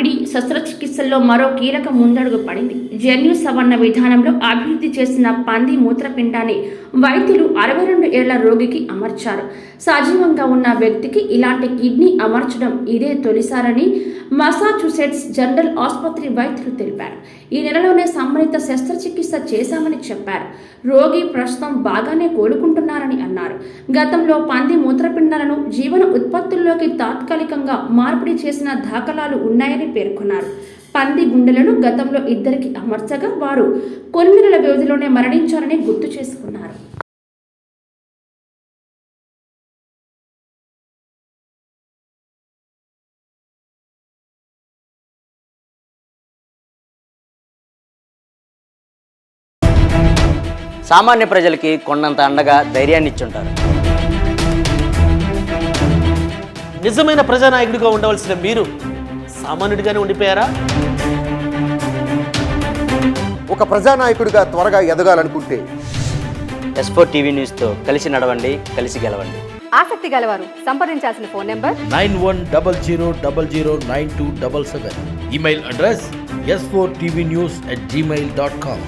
మార్పిడి శస్త్రచికిత్సల్లో మరో కీలక ముందడుగు పడింది. జన్యు సవరణ విధానంలో అభివృద్ధి చేసిన పంది మూత్రపిండాన్ని వైద్యులు 62 ఏళ్ల రోగికి అమర్చారు. సజీవంగా ఉన్న వ్యక్తికి ఇలాంటి కిడ్నీ అమర్చడం ఇదే తొలిసారని మసాచుసెట్స్ జనరల్ ఆసుపత్రి వైద్యులు తెలిపారు. ఈ నెలలోనే సంబంధిత శస్త్రచికిత్స చేశామని చెప్పారు. రోగి ప్రస్తుతం బాగానే కోలుకుంటున్నారని అన్నారు. గతంలో పంది మూత్రపిండాలను జీవన ఉత్పత్తుల్లోకి తాత్కాలికంగా మార్పిడి చేసిన దాఖలాలు ఉన్నాయని పేర్కొన్నారు. పంది గుండెలను గతంలో 2కి అమర్చగా వారు కొన్ని నెలల వ్యవధిలోనే మరణించారని గుర్తు చేసుకున్నారు. సామాన్య ప్రజలకి కొండంత అండగా ధైర్యాన్ని ఇచ్చుంటారు. నిజమైన ప్రజానాయకుడిగా ఉండవలసిన మీరు సామాన్యుడిగానే ఉండిపోయారా? ఒక ప్రజానాయకుడిగా త్వరగా ఎదగాలనుకుంటే S4 టీవీ న్యూస్తో కలిసి నడవండి, కలిసి గెలవండి. ఆసక్తి గలవారు సంప్రదించాల్సిన phone number 9100009277. Email address s4tvnews@gmail.com.